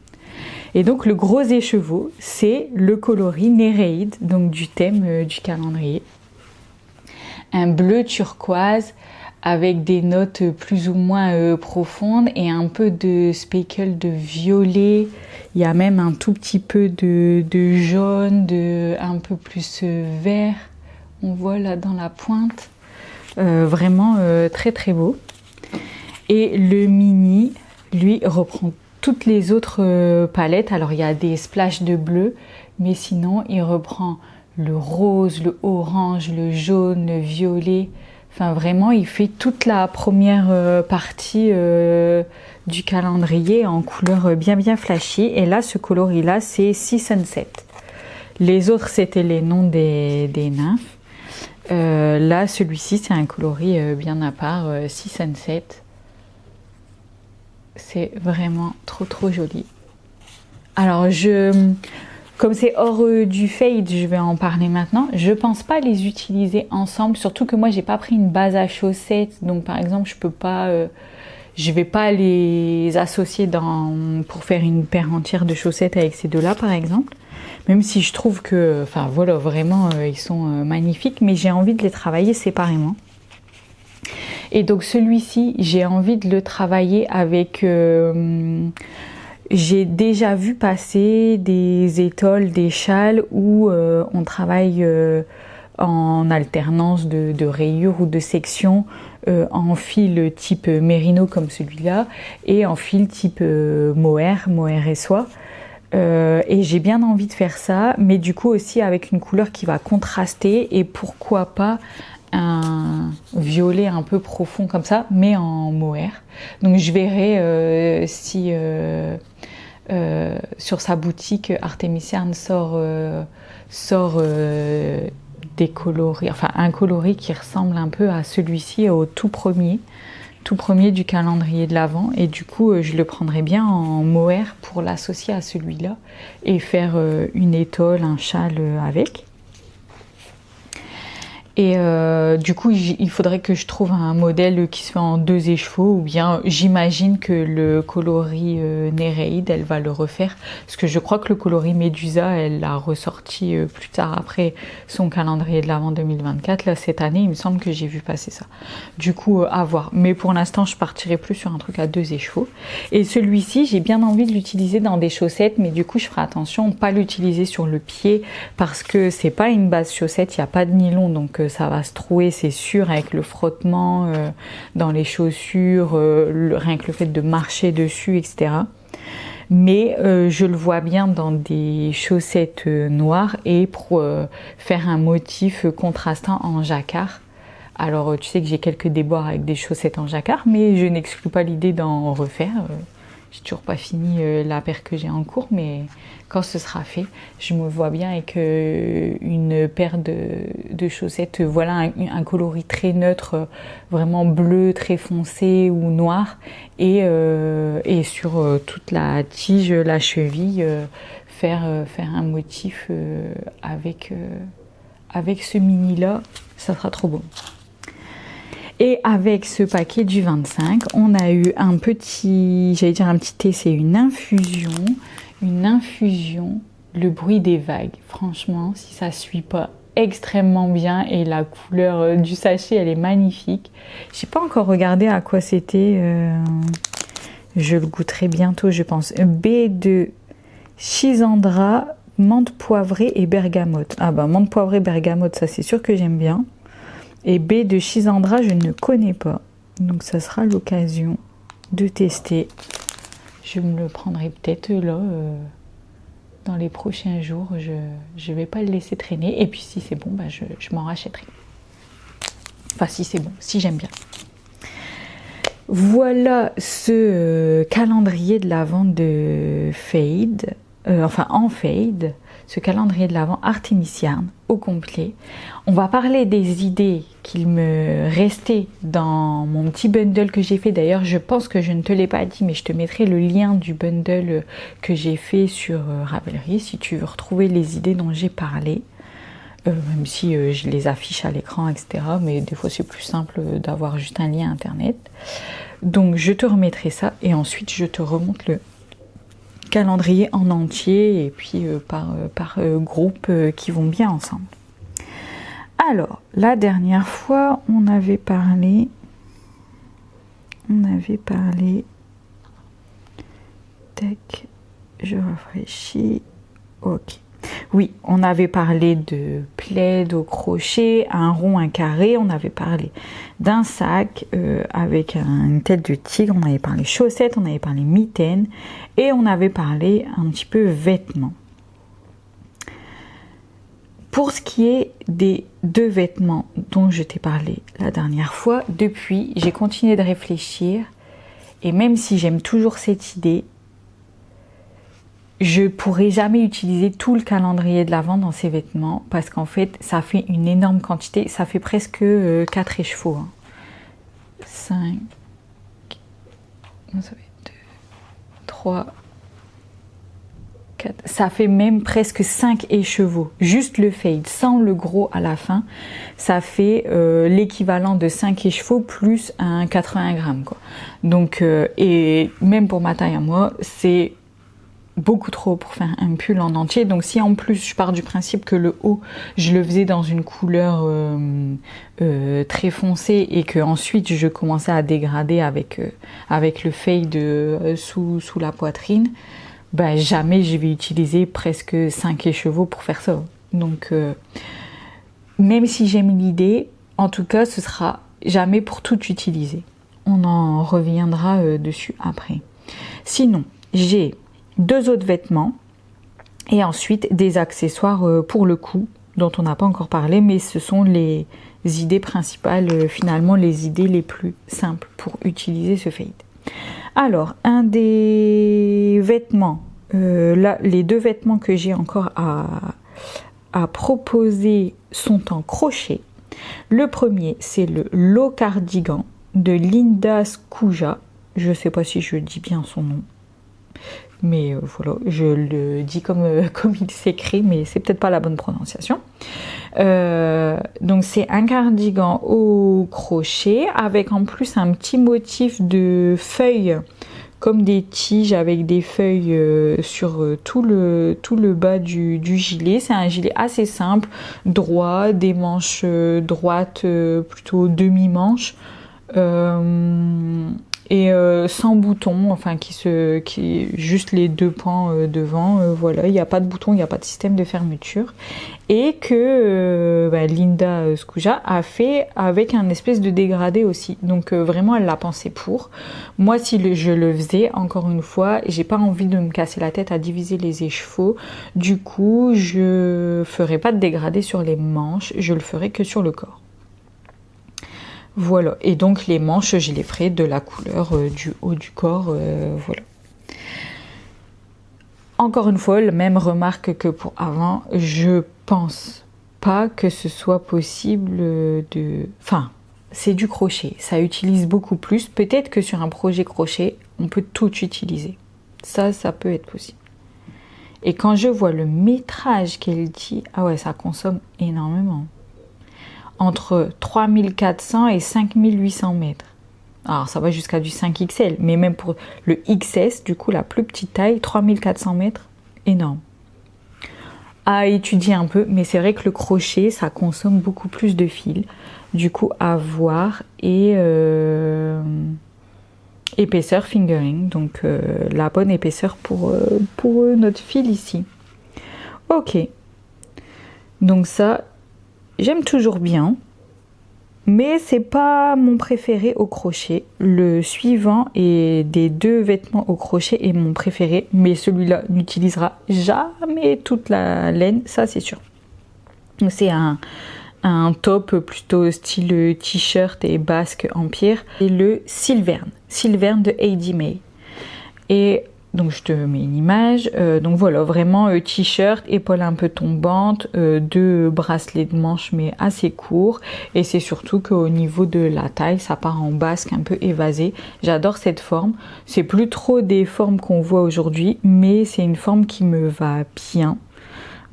Et donc le gros écheveau, c'est le coloris Néréide, donc du thème du calendrier. Un bleu turquoise avec des notes plus ou moins profondes et un peu de speckle de violet. Il y a même un tout petit peu de jaune, un peu plus vert. On voit là dans la pointe. Vraiment très très beau. Et le mini, lui, reprend toutes les autres palettes. Alors il y a des splashes de bleu, mais sinon il reprend le rose, le orange, le jaune, le violet. Enfin vraiment, il fait toute la première partie du calendrier en couleur bien flashy. Et là, ce coloris-là, c'est Sea Sunset. Les autres, c'était les noms des nymphes. Là, celui-ci, c'est un coloris bien à part, Sea Sunset. C'est vraiment trop joli. Alors, comme c'est hors du fade, je vais en parler maintenant. Je pense pas les utiliser ensemble, surtout que moi, j'ai pas pris une base à chaussettes. Donc, par exemple, je vais pas les associer pour faire une paire entière de chaussettes avec ces deux-là, par exemple. Même si je trouve que, enfin voilà, vraiment, ils sont magnifiques, mais j'ai envie de les travailler séparément. Et donc celui-ci, j'ai envie de le travailler avec... j'ai déjà vu passer des étoles, des châles où on travaille en alternance de rayures ou de sections en fil type mérino comme celui-là et en fil type mohair et soie. Et j'ai bien envie de faire ça, mais du coup aussi avec une couleur qui va contraster et pourquoi pas un violet un peu profond comme ça, mais en mohair. Donc je verrai si sur sa boutique Artemisian sort des coloris, enfin un coloris qui ressemble un peu à celui-ci, au tout premier du calendrier de l'Avent, et du coup je le prendrai bien en mohair pour l'associer à celui-là et faire une étole, un châle avec. Et du coup, il faudrait que je trouve un modèle qui se fait en 2 écheveaux, ou bien j'imagine que le coloris Néréide, elle va le refaire, parce que je crois que le coloris Médusa, elle l'a ressorti plus tard après son calendrier de l'Avent 2024. Là, cette année, il me semble que j'ai vu passer ça. Du coup, à voir. Mais pour l'instant, je partirai plus sur un truc à 2 écheveaux. Et celui-ci, j'ai bien envie de l'utiliser dans des chaussettes, mais du coup, je ferai attention de ne pas l'utiliser sur le pied, parce que c'est pas une base chaussette, il n'y a pas de nylon, donc ça va se trouer, c'est sûr, avec le frottement dans les chaussures, rien que le fait de marcher dessus, etc. Mais je le vois bien dans des chaussettes noires et pour faire un motif contrastant en jacquard. Alors tu sais que j'ai quelques déboires avec des chaussettes en jacquard, mais je n'exclus pas l'idée d'en refaire. J'ai toujours pas fini la paire que j'ai en cours, mais quand ce sera fait, je me vois bien avec une paire de chaussettes, voilà, un coloris très neutre, vraiment bleu, très foncé ou noir, et sur toute la tige, la cheville, faire un motif avec ce mini-là, ça sera trop beau. Et avec ce paquet du 25, on a eu un petit, j'allais dire un petit essai, une infusion, le bruit des vagues. Franchement, si ça suit pas extrêmement bien, et la couleur du sachet, elle est magnifique. J'ai pas encore regardé à quoi c'était, je le goûterai bientôt, je pense. B de Chisandra, menthe poivrée et bergamote. Ah bah menthe poivrée, bergamote, ça c'est sûr que j'aime bien. Et B de Chisandra, je ne connais pas. Donc ça sera l'occasion de tester. Je me le prendrai peut-être là, dans les prochains jours. Je vais pas le laisser traîner. Et puis si c'est bon, bah, je m'en rachèterai. Enfin si c'est bon, si j'aime bien. Voilà ce calendrier de l'Avent de Fade. Enfin en Fade. Ce calendrier de l'Avent Artemisian au complet. On va parler des idées qu'il me restait dans mon petit bundle que j'ai fait. D'ailleurs, je pense que je ne te l'ai pas dit, mais je te mettrai le lien du bundle que j'ai fait sur Ravelry si tu veux retrouver les idées dont j'ai parlé. Même si je les affiche à l'écran, etc. Mais des fois, c'est plus simple d'avoir juste un lien internet. Donc, je te remettrai ça et ensuite, je te remonte le calendrier en entier et puis par groupe qui vont bien ensemble. Alors, la dernière fois, on avait parlé, tac, je réfléchis, ok. Oui, on avait parlé de plaid au crochet, un rond, un carré, on avait parlé d'un sac avec une tête de tigre, on avait parlé chaussettes, on avait parlé mitaines et on avait parlé un petit peu vêtements. Pour ce qui est des 2 vêtements dont je t'ai parlé la dernière fois, depuis, j'ai continué de réfléchir Et même si j'aime toujours cette idée, je pourrais jamais utiliser tout le calendrier de l'Avent dans ces vêtements parce qu'en fait, ça fait une énorme quantité. Ça fait presque 4 écheveaux. 5, ça fait 2, 3, 4. Ça fait même presque 5 écheveaux. Juste le fade, sans le gros à la fin, ça fait l'équivalent de 5 écheveaux plus un 80 grammes, quoi. Donc, et même pour ma taille à moi, c'est beaucoup trop pour faire un pull en entier. Donc si en plus je pars du principe que le haut je le faisais dans une couleur très foncée et que ensuite je commençais à dégrader avec le fade sous la poitrine, ben jamais je vais utiliser presque 5 écheveaux pour faire ça. Donc même si j'aime l'idée, en tout cas ce sera jamais pour tout utiliser. On en reviendra dessus après. Sinon j'ai 2 autres vêtements et ensuite des accessoires pour le cou dont on n'a pas encore parlé, mais ce sont les idées principales, finalement les idées les plus simples pour utiliser ce fade. Alors un des vêtements, là les 2 vêtements que j'ai encore à proposer sont en crochet. Le premier c'est le low cardigan de Linda Skouja, je sais pas si je dis bien son nom. Mais voilà, je le dis comme il s'écrit, mais c'est peut-être pas la bonne prononciation. Donc c'est un cardigan au crochet avec en plus un petit motif de feuilles, comme des tiges avec des feuilles sur tout le bas du gilet. C'est un gilet assez simple, droit, des manches droites, plutôt demi-manches. Et sans bouton, enfin qui juste les 2 pans devant, voilà, il n'y a pas de bouton, il n'y a pas de système de fermeture, et que Linda Skouja a fait avec un espèce de dégradé aussi, donc vraiment elle l'a pensé pour. Moi si je le faisais, encore une fois, j'ai pas envie de me casser la tête à diviser les écheveaux, du coup je ferai pas de dégradé sur les manches, je le ferai que sur le corps. Voilà, et donc les manches, je les ferai de la couleur du haut du corps, voilà. Encore une fois, la même remarque que pour avant, je pense pas que ce soit possible de... Enfin, c'est du crochet, ça utilise beaucoup plus. Peut-être que sur un projet crochet, on peut tout utiliser. Ça peut être possible. Et quand je vois le métrage qu'elle dit, ah ouais, ça consomme énormément. Entre 3400 et 5800 mètres. Alors ça va jusqu'à du 5XL, mais même pour le XS, du coup la plus petite taille, 3400 mètres, énorme. À étudier un peu, mais c'est vrai que le crochet, ça consomme beaucoup plus de fil. Du coup, à voir. Et épaisseur fingering, donc la bonne épaisseur pour notre fil ici. Ok. Donc ça... J'aime toujours bien, mais c'est pas mon préféré au crochet. Le suivant et des 2 vêtements au crochet est mon préféré, mais celui-là n'utilisera jamais toute la laine, ça c'est sûr. C'est un top plutôt style t-shirt et basque empire, et le Silverne de Heidi May. Et donc je te mets une image, donc voilà, vraiment t-shirt, épaules un peu tombantes, 2 bracelets de manches mais assez courts, et c'est surtout qu'au niveau de la taille, ça part en basque un peu évasé. J'adore cette forme, c'est plus trop des formes qu'on voit aujourd'hui, mais c'est une forme qui me va bien.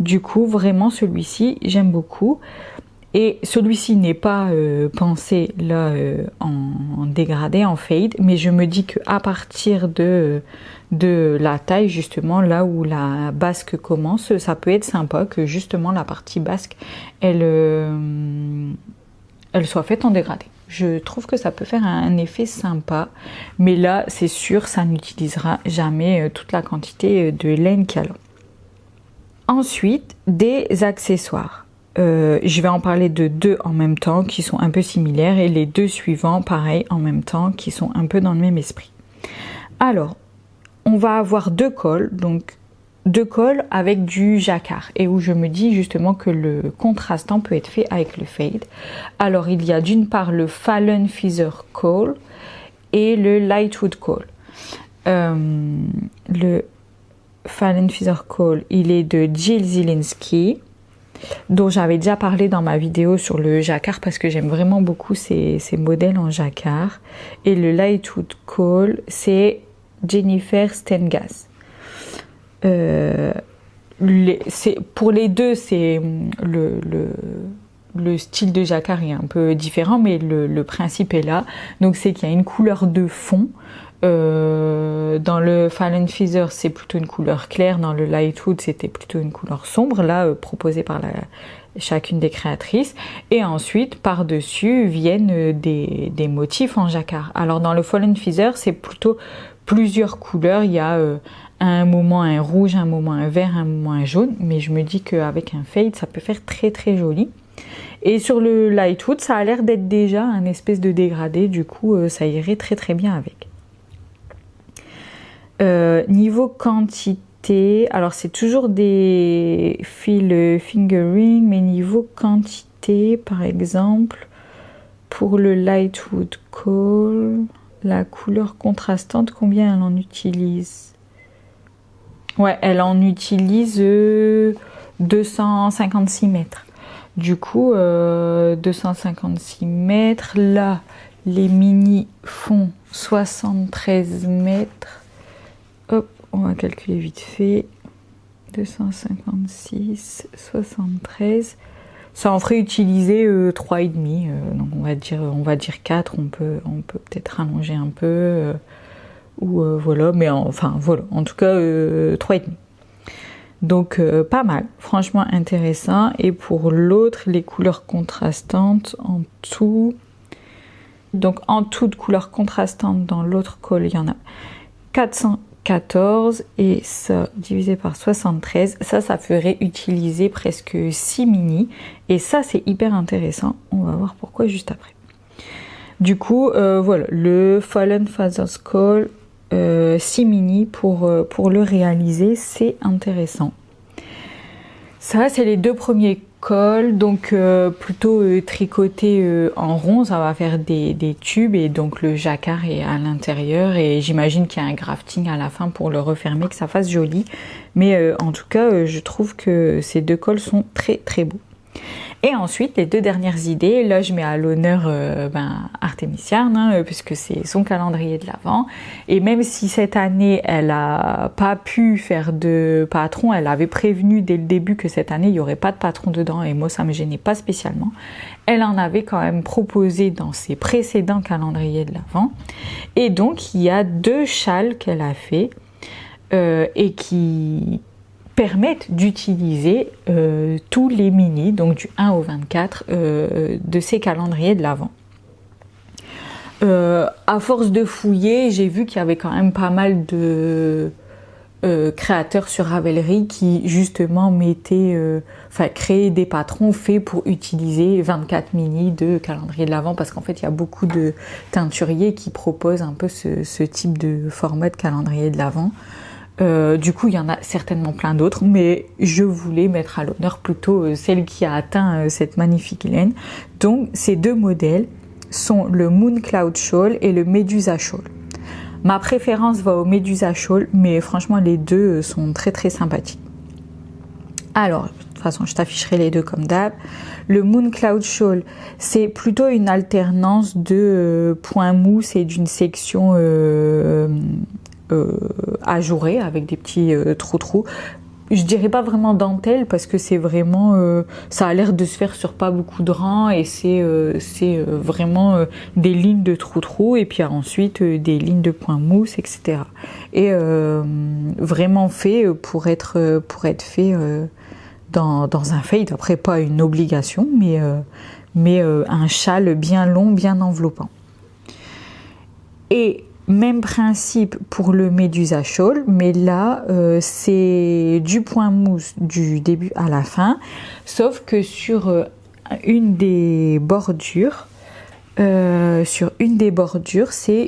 Du coup, vraiment celui-ci, j'aime beaucoup. Et celui-ci n'est pas pensé là en dégradé, en fade, mais je me dis qu'à partir de la taille, justement, là où la basque commence, ça peut être sympa que justement la partie basque, elle soit faite en dégradé. Je trouve que ça peut faire un effet sympa, mais là, c'est sûr, ça n'utilisera jamais toute la quantité de laine qu'il y a là. Ensuite, des accessoires. Je vais en parler de 2 en même temps qui sont un peu similaires et les 2 suivants pareil en même temps qui sont un peu dans le même esprit. Alors, on va avoir 2 cols, donc 2 cols avec du jacquard et où je me dis justement que le contrastant peut être fait avec le fade. Alors, il y a d'une part le Fallen Feather Call et le Lightwood Call. Le Fallen Feather Call, il est de Jill Zielinski, dont j'avais déjà parlé dans ma vidéo sur le jacquard parce que j'aime vraiment beaucoup ces modèles en jacquard. Et le Lightwood Call, c'est Jennifer Stengas. Pour les deux, c'est le style de jacquard est un peu différent, mais le principe est là. Donc c'est qu'il y a une couleur de fond. Dans le Fallen Feather, c'est plutôt une couleur claire. Dans le Lightwood, c'était plutôt une couleur sombre, là, proposée par chacune des créatrices. Et ensuite, par-dessus, viennent des motifs en jacquard. Alors, dans le Fallen Feather, c'est plutôt plusieurs couleurs. Il y a à un moment un rouge, un moment un vert, un moment un jaune. Mais je me dis qu'avec un fade, ça peut faire très très joli. Et sur le Lightwood, ça a l'air d'être déjà un espèce de dégradé. Du coup, ça irait très très bien avec. Niveau quantité, alors c'est toujours des fils fingering, mais niveau quantité, par exemple, pour le Lightwood Call, la couleur contrastante, combien elle en utilise? Ouais, elle en utilise 256 mètres. Du coup, 256 mètres, là, les mini font 73 mètres. Hop, on va calculer vite fait. 256, 73. Ça en ferait utiliser 3,5. Donc on va dire 4. On peut peut-être rallonger un peu. Voilà, mais enfin voilà. En tout cas, 3,5. Donc pas mal. Franchement intéressant. Et pour l'autre, les couleurs contrastantes en tout. Donc en tout de couleurs contrastantes dans l'autre col, il y en a 414 et ça divisé par 73, ça ferait utiliser presque 6 mini et ça c'est hyper intéressant, on va voir pourquoi juste après. Du coup voilà, le Fallen Feathers Call 6 mini pour le réaliser, c'est intéressant. Ça c'est les deux premiers cols, donc plutôt tricoté en rond, ça va faire des tubes et donc le jacquard est à l'intérieur et j'imagine qu'il y a un grafting à la fin pour le refermer, que ça fasse joli. Mais en tout cas, je trouve que ces deux cols sont très très beaux. Et ensuite, les deux dernières idées, là je mets à l'honneur Artemis Yarn, puisque c'est son calendrier de l'Avent. Et même si cette année, elle n'a pas pu faire de patron, elle avait prévenu dès le début que cette année, il n'y aurait pas de patron dedans, et moi ça ne me gênait pas spécialement. Elle en avait quand même proposé dans ses précédents calendriers de l'Avent. Et donc, il y a 2 châles qu'elle a fait, et qui permettent d'utiliser tous les mini, donc du 1 au 24 de ces calendriers de l'Avent. À force de fouiller, j'ai vu qu'il y avait quand même pas mal de créateurs sur Ravelry qui justement mettaient, créaient des patrons faits pour utiliser 24 mini de calendrier de l'Avent, parce qu'en fait il y a beaucoup de teinturiers qui proposent un peu ce type de format de calendrier de l'Avent. Du coup, il y en a certainement plein d'autres, mais je voulais mettre à l'honneur plutôt celle qui a atteint cette magnifique laine. Donc, ces 2 modèles sont le Moon Cloud Shawl et le Medusa Shawl. Ma préférence va au Medusa Shawl, mais franchement, les deux sont très très sympathiques. Alors, de toute façon, je t'afficherai les deux comme d'hab. Le Moon Cloud Shawl, c'est plutôt une alternance de points mousse et d'une section ajourée avec des petits trous. Je dirais pas vraiment dentelle parce que c'est vraiment ça a l'air de se faire sur pas beaucoup de rangs et c'est vraiment des lignes de trous et puis ensuite des lignes de points mousse, etc. Et vraiment fait pour être fait dans un fade. Après, pas une obligation, mais un châle bien long, bien enveloppant. Et même principe pour le Medusa Shawl, mais là c'est du point mousse du début à la fin, sauf que sur une des bordures, c'est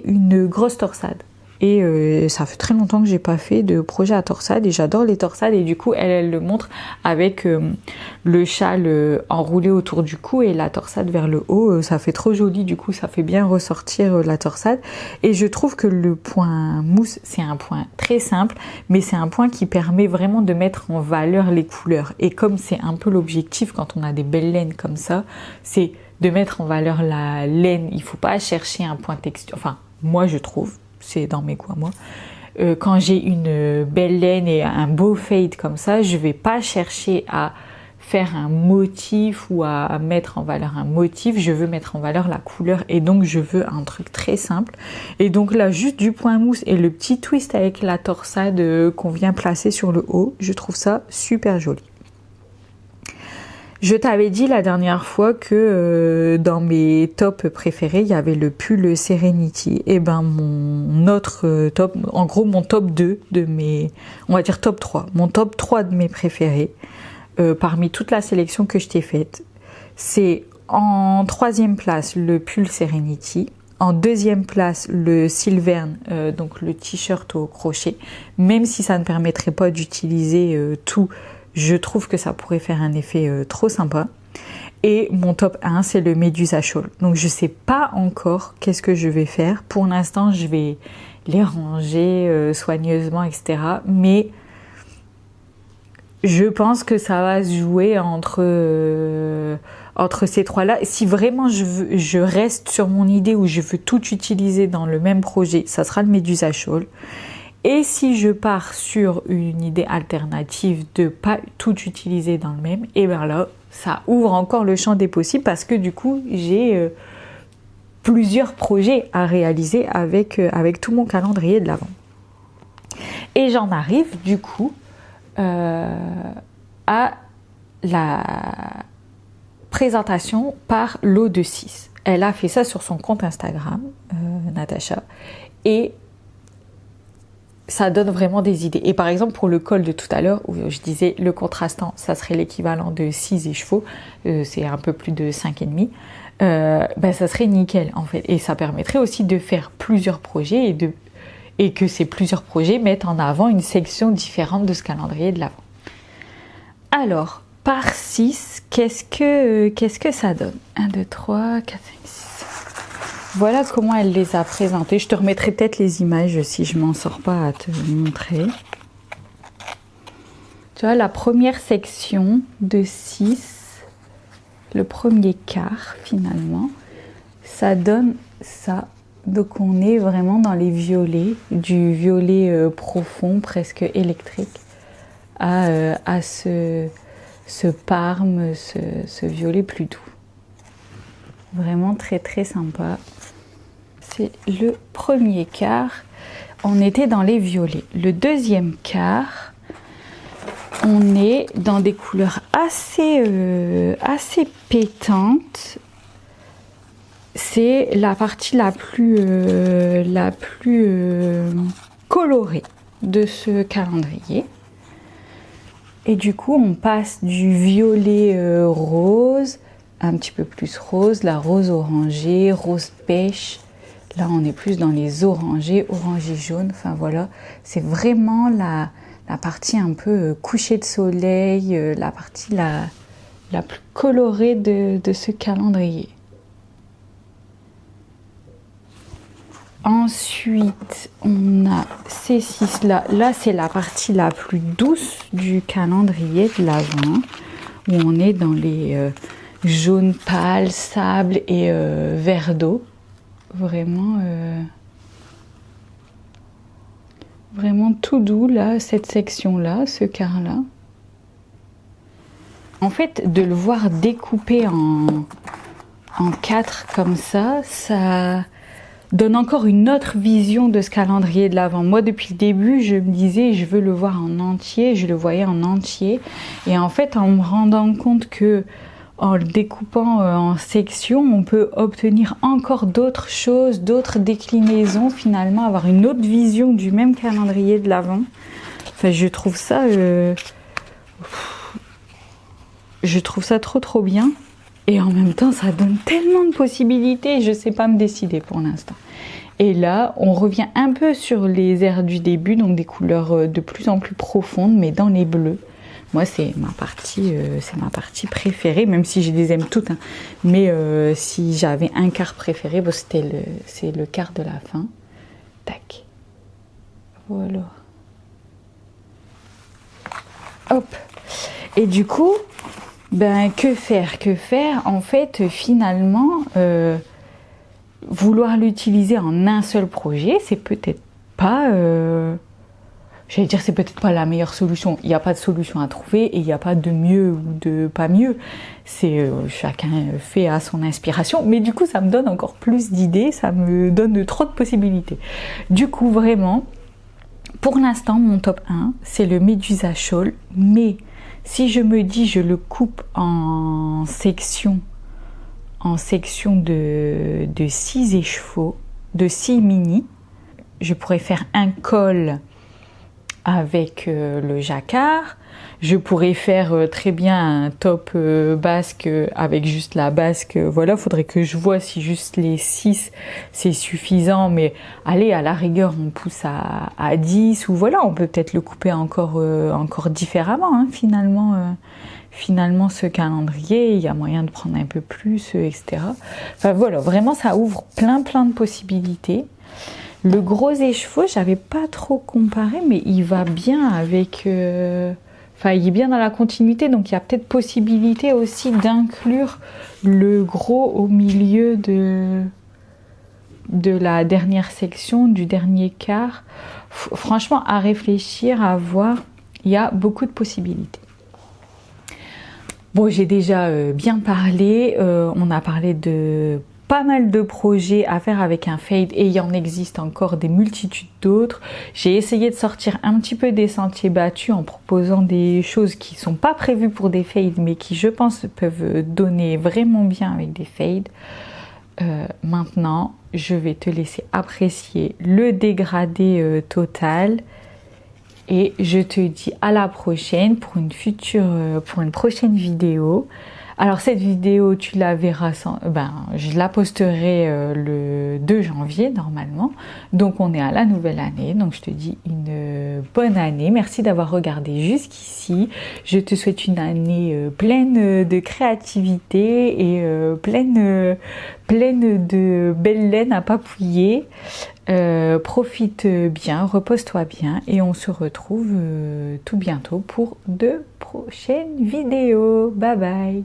une grosse torsade. et ça fait très longtemps que j'ai pas fait de projet à torsade et j'adore les torsades et du coup elle le montre avec le châle enroulé autour du cou et la torsade vers le haut, ça fait trop joli, du coup ça fait bien ressortir la torsade et je trouve que le point mousse c'est un point très simple mais c'est un point qui permet vraiment de mettre en valeur les couleurs et comme c'est un peu l'objectif quand on a des belles laines comme ça, c'est de mettre en valeur la laine. Il faut pas chercher un point texture, enfin moi je trouve, c'est dans mes goûts à moi, quand j'ai une belle laine et un beau fade comme ça, je vais pas chercher à faire un motif ou à mettre en valeur un motif, je veux mettre en valeur la couleur et donc je veux un truc très simple et donc là juste du point mousse et le petit twist avec la torsade qu'on vient placer sur le haut, je trouve ça super joli. Je t'avais dit la dernière fois que dans mes tops préférés, il y avait le pull Serenity. Et ben mon autre top, en gros mon top 2 de mes, on va dire top 3, mon top 3 de mes préférés, parmi toute la sélection que je t'ai faite, c'est en troisième place le pull Serenity, en deuxième place le Silverne, donc le t-shirt au crochet, même si ça ne permettrait pas d'utiliser tout, je trouve que ça pourrait faire un effet trop sympa. Et mon top 1, c'est le Medusa Shawl. Donc je sais pas encore qu'est-ce que je vais faire. Pour l'instant, je vais les ranger soigneusement, etc. Mais je pense que ça va se jouer entre ces trois-là. Si vraiment je reste sur mon idée où je veux tout utiliser dans le même projet, ça sera le Medusa Shawl. Et si je pars sur une idée alternative de pas tout utiliser dans le même, et bien là, ça ouvre encore le champ des possibles parce que du coup, j'ai plusieurs projets à réaliser avec tout mon calendrier de l'Avent. Et j'en arrive du coup à la présentation par lot de 6. Elle a fait ça sur son compte Instagram, Natacha, et ça donne vraiment des idées. Et par exemple, pour le col de tout à l'heure, où je disais le contrastant, ça serait l'équivalent de 6 écheveaux, c'est un peu plus de 5,5, ça serait nickel en fait. Et ça permettrait aussi de faire plusieurs projets et que ces plusieurs projets mettent en avant une section différente de ce calendrier de l'Avent. Alors, par 6, qu'est-ce que ça donne? 1, 2, 3, 4, 5, 6. Voilà comment elle les a présentés. Je te remettrai peut-être les images si je m'en sors pas à te montrer. Tu vois, la première section de 6, le premier quart finalement, ça donne ça. Donc on est vraiment dans les violets, du violet profond, presque électrique, à ce parme, ce violet plus doux. Vraiment très très sympa. C'est le premier quart, on était dans les violets. Le deuxième quart, on est dans des couleurs assez pétantes. C'est la partie la plus colorée de ce calendrier. Et du coup, on passe du violet rose, un petit peu plus rose, la rose orangée, rose pêche. Là, on est plus dans les orangés, orangés jaunes. Enfin voilà, c'est vraiment la partie un peu coucher de soleil, la partie la plus colorée de ce calendrier. Ensuite, on a ces 6 là. Là, c'est la partie la plus douce du calendrier de l'Avent, où on est dans les jaunes pâles, sable et vert d'eau. Vraiment tout doux là, cette section là, ce quart là. En fait, de le voir découpé en 4 comme ça donne encore une autre vision de ce calendrier de l'Avent. Moi, depuis le début, je me disais, je veux le voir en entier, je le voyais en entier. Et en fait, en me rendant compte que en le découpant en sections, on peut obtenir encore d'autres choses, d'autres déclinaisons, finalement, avoir une autre vision du même calendrier de l'Avent. Enfin, je trouve ça trop bien. Et en même temps, ça donne tellement de possibilités, je ne sais pas me décider pour l'instant. Et là, on revient un peu sur les airs du début, donc des couleurs de plus en plus profondes, mais dans les bleus. Moi, c'est ma partie préférée, même si je les aime toutes. Hein. Mais si j'avais un quart préféré, bon, c'est le quart de la fin. Tac. Voilà. Hop. Et du coup, ben que faire? En fait, finalement, vouloir l'utiliser en un seul projet, c'est peut-être pas... J'allais dire, c'est peut-être pas la meilleure solution. Il n'y a pas de solution à trouver et il n'y a pas de mieux ou de pas mieux. C'est chacun fait à son inspiration. Mais du coup, ça me donne encore plus d'idées, ça me donne trop de possibilités. Du coup, vraiment, pour l'instant, mon top 1, c'est le Medusa Shawl. Mais si je me dis, je le coupe en sections de 6 écheveaux, de 6 mini, je pourrais faire un col avec le jacquard. Je pourrais faire très bien un top basque avec juste la basque. Voilà, faudrait que je vois si juste les 6 c'est suffisant, mais allez, à la rigueur on pousse à 10, ou voilà, on peut peut-être le couper encore différemment, hein, finalement ce calendrier, il y a moyen de prendre un peu plus, etc. Enfin voilà, vraiment ça ouvre plein de possibilités. Le gros écheveau, j'avais pas trop comparé, mais il va bien avec... Enfin, il est bien dans la continuité, donc il y a peut-être possibilité aussi d'inclure le gros au milieu de la dernière section, du dernier quart. Franchement, à réfléchir, à voir, il y a beaucoup de possibilités. Bon, j'ai déjà bien parlé, on a parlé de pas mal de projets à faire avec un fade et il y en existe encore des multitudes d'autres. J'ai essayé de sortir un petit peu des sentiers battus en proposant des choses qui sont pas prévues pour des fades mais qui je pense peuvent donner vraiment bien avec des fades. Maintenant, je vais te laisser apprécier le dégradé total. Et je te dis à la prochaine pour une prochaine vidéo. Alors cette vidéo, tu la verras je la posterai le 2 janvier normalement. Donc on est à la nouvelle année. Donc je te dis une bonne année. Merci d'avoir regardé jusqu'ici. Je te souhaite une année pleine de créativité et pleine de belle laine à papouiller. Profite bien, repose-toi bien et on se retrouve tout bientôt pour de prochaines vidéos. Bye bye.